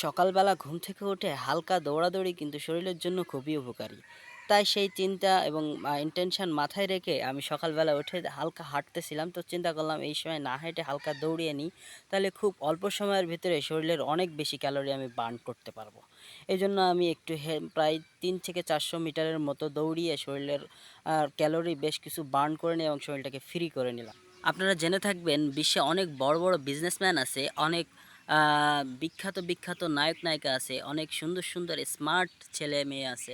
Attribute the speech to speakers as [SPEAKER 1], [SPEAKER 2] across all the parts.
[SPEAKER 1] সকালবেলা ঘুম থেকে উঠে হালকা দৌড়াদৌড়ি কিন্তু শরীরের জন্য খুবই উপকারী। তাই সেই চিন্তা এবং ইনটেনশন মাথায় রেখে আমি সকালবেলা উঠে হালকা হাঁটতেছিলাম। তো চিন্তা করলাম এই সময় না হেঁটে হালকা দৌড়িয়ে নিই। তাহলে খুব অল্প সময়ের ভিতরে শরীরের অনেক বেশি ক্যালোরি আমি বার্ন করতে পারবো। এজন্য আমি একটু প্রায় ৩ থেকে ৪০০ মিটারের মতো দৌড়িয়ে শরীরের ক্যালোরি বেশ কিছু বার্ন করে নিই এবং শরীরটাকে ফ্রি করে নিলাম। আপনারা জেনে থাকবেন বিশ্বে অনেক বড়, বড় বিজনেসম্যান আছে, অনেক বিখ্যাত নায়ক-নায়িকা আছে, অনেক সুন্দর, সুন্দর স্মার্ট ছেলে-মেয়ে আছে,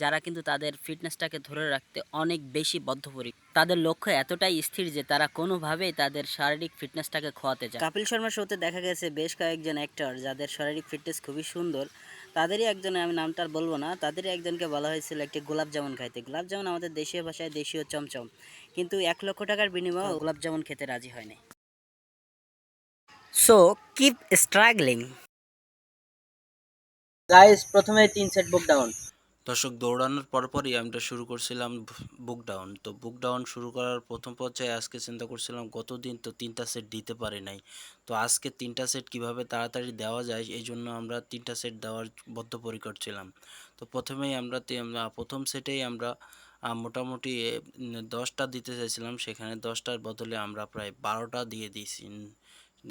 [SPEAKER 1] যারা কিন্তু তাদের ফিটনেসটাকে ধরে রাখতে অনেক বেশি বদ্ধপরিকর। তাদের লক্ষ্য এতটাই স্থির যে তারা কোনোভাবেই তাদের শারীরিক ফিটনেসটাকে খোয়াতে চায় না। কাপিল শর্মার শোতে দেখা গেছে বেশ কয়েকজন অ্যাক্টর যাদের শারীরিক ফিটনেস খুবই সুন্দর। তাদেরই একজন, আমি নামটা আর বলব না, তাদেরই একজনকে বলা হয়েছিল একটি গোলাপ জামুন খাইতে। গোলাপ জামুন আমাদের দেশীয় ভাষায় দেশীয় চমচম। কিন্তু ৳১,০০,০০০ বিনিময়েও গোলাপ জামুন খেতে রাজি হয় নাই। So keep struggling. গাইস, প্রথমে ৩ সেট বুক ডাউন।
[SPEAKER 2] দর্শক, দৌড়ানোর পরপরই আমরা শুরু করছিলাম বুক ডাউন। তো বুক ডাউন শুরু করার প্রথম পর্যায়ে আজকে চিন্তা করছিলাম গতদিন তো ৩টা সেট দিতে পারি নাই। তো আজকে ৩টা সেট কিভাবে তাড়াতাড়ি দেওয়া যায় এই জন্য আমরা ৩টা সেট দেওয়ার বদ্ধপরিকর ছিলাম। তো প্রথমেই আমরা প্রথম সেটেই আমরা মোটামুটি ১০টা দিতে চাইছিলাম, সেখানে ১০টার বদলে আমরা প্রায় ১২টা দিয়ে দিয়েছি।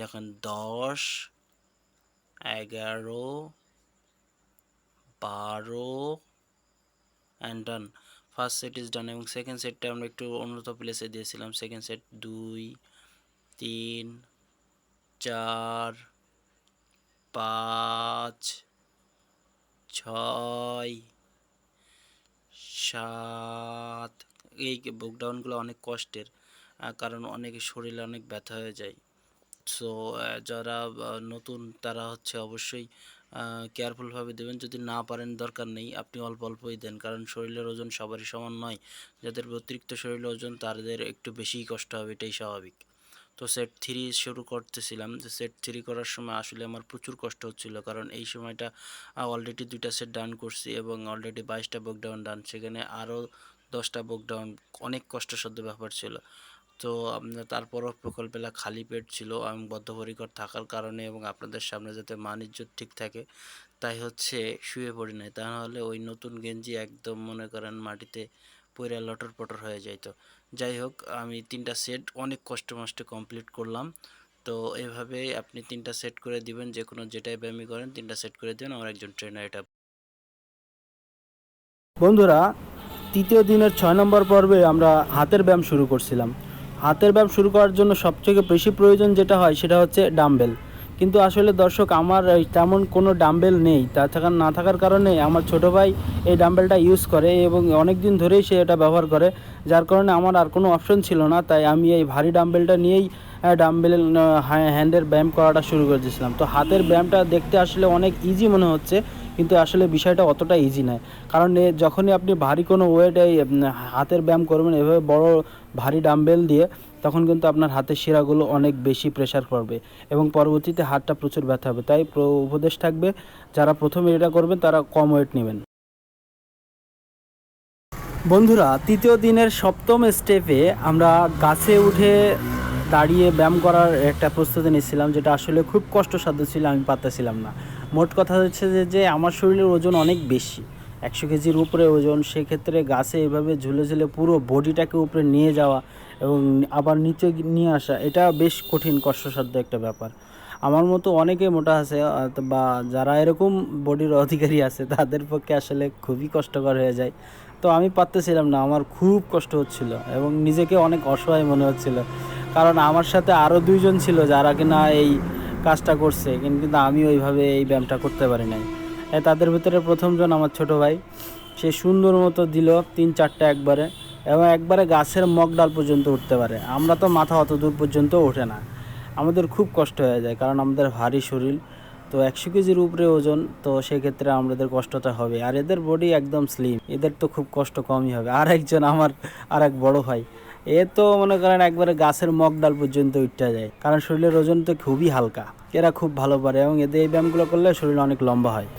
[SPEAKER 2] দেখেন ১০, ১১, ১২ and done. First set is done এবং সেকেন্ড সেটটা আমরা একটু উন্নত প্লেসে দিয়েছিলাম। Second set ২, ৩, ৪, ৫, ৬, ৭। এই বুকডাউনগুলো অনেক কষ্টের, কারণ অনেকের শরীরে অনেক ব্যথা হয়ে যায়। সো যারা নতুন তারা হচ্ছে অবশ্যই কেয়ারফুলভাবে দেবেন। যদি না পারেন দরকার নেই, আপনি অল্প অল্পই দেন, কারণ শরীরের ওজন সবারই সমান নয়। যাদের অতিরিক্ত শরীরের ওজন তাদের একটু বেশিই কষ্ট হবে, এটাই স্বাভাবিক। তো সেট 3 শুরু করতেছিলাম। যে সেট 3 করার সময় আসলে আমার প্রচুর কষ্ট হচ্ছিল, কারণ এই সময়টা অলরেডি 2টা সেট ডান করছি এবং অলরেডি 22টা বুকডাউন ডান, সেখানে আরও 10টা বুকডাউন, অনেক কষ্টসাধ্য ব্যাপার ছিল। তো তারপরও প্রকল্পেলা খালি পেট ছিল। আমি বদ্ধপরিকর থাকার কারণে এবং আপনাদের সামনে যাতে মান ইজ্জত ঠিক থাকে তাই হচ্ছে শুয়ে পড়ি নাই, তা নাহলে ওই নতুন গেঞ্জি একদম মনে করেন মাটিতে পইরা লটর পটর হয়ে যাইত। যাই হোক, আমি 3টা সেট অনেক কষ্টে মষ্টে কমপ্লিট করলাম। তো এভাবে আপনি 3টা সেট করে দিবেন, যে কোনো যেটাই ব্যায়ামই করেন 3টা সেট করে দিবেন। আমার একজন ট্রেনার এটা।
[SPEAKER 3] বন্ধুরা, তৃতীয় দিনের ৬ নম্বর পর্বে আমরা হাতের ব্যায়াম শুরু করছিলাম। হাতের ব্যায়াম শুরু করার জন্য সবথেকে বেশি প্রয়োজন যেটা হয় সেটা হচ্ছে ডাম্বেল। কিন্তু আসলে দর্শক, আমার তেমন কোনো ডাম্বেল নেই। না থাকার কারণে আমার ছোটো ভাই এই ডাম্বেলটা ইউজ করে এবং অনেক দিন ধরেই সে এটা ব্যবহার করে, যার কারণে আমার আর কোনো অপশন ছিল না। তাই আমি এই ভারী ডাম্বেলটা নিয়েই ডাম্বেল হ্যান্ডের ব্যায়াম করাটা শুরু করে দিয়েছিলাম। তো হাতের ব্যায়ামটা দেখতে আসলে অনেক ইজি মনে হচ্ছে, কিন্তু আসলে বিষয়টা অতটা ইজি নয়। কারণ যখনই আপনি ভারী কোনো ওয়েট এই হাতের ব্যায়াম করবেন এভাবে বড় ভারী ডাম্বেল দিয়ে, তখন কিন্তু আপনার হাতের শিরাগুলো অনেক বেশি প্রেশার পড়বে এবং পরবর্তীতে হাতটা প্রচুর ব্যথা হবে। তাই উপদেশ থাকবে, যারা প্রথমে এটা করবেন তারা কম ওয়েট নেবেন। বন্ধুরা, তৃতীয় দিনের সপ্তম স্টেপে আমরা গাছে উঠে দাঁড়িয়ে ব্যায়াম করার একটা প্রস্তুতি নিচ্ছিলাম, যেটা আসলে খুব কষ্টসাধ্য ছিল, আমি পারতেছিলাম না। মোট কথা হচ্ছে যে আমার শরীরের ওজন অনেক বেশি, 100 কেজির উপরে ওজন। সেক্ষেত্রে গাছে এভাবে ঝুলে ঝুলে পুরো বডিটাকে উপরে নিয়ে যাওয়া এবং আবার নিচে নিয়ে আসা, এটা বেশ কঠিন কষ্টসাধ্য একটা ব্যাপার। আমার মতো অনেকে মোটা আছে বা যারা এরকম বডির অধিকারী আছে, তাদের পক্ষে আসলে খুবই কষ্টকর হয়ে যায়। তো আমি পারতেছিলাম না, আমার খুব কষ্ট হচ্ছিল এবং নিজেকে অনেক অসহায় মনে হচ্ছিল, কারণ আমার সাথে আরও 2জন ছিল যারা কিনা এই কাজটা করছে, কিন্তু আমি ওইভাবে এই ব্যায়ামটা করতে পারি নাই। তাদের ভিতরে প্রথমজন আমার ছোট ভাই, সে সুন্দর মতো দিল 3-4টা একবারে, এবং একবারে গাছের মগ ডাল পর্যন্ত উঠতে পারে। আমরা তো মাথা অত দূর পর্যন্ত ওঠে না, আমাদের খুব কষ্ট হয়ে যায়, কারণ আমাদের ভারী শরীর। তো 100 কেজির উপরে ওজন, তো সেক্ষেত্রে আমাদের কষ্টটা হবে। আর এদের বডি একদম স্লিম, এদের তো খুব কষ্ট কমই হবে। আর একজন আমার আর এক বড় ভাই, এ তো মনে করেন একবারে গাছের মগ ডাল পর্যন্ত উঠতে যায়, কারণ শরীরের ওজন তো খুবই হালকা। এরা খুব ভালো পারে এবং এদের এই ব্যায়ামগুলো করলে শরীর অনেক লম্বা হয়।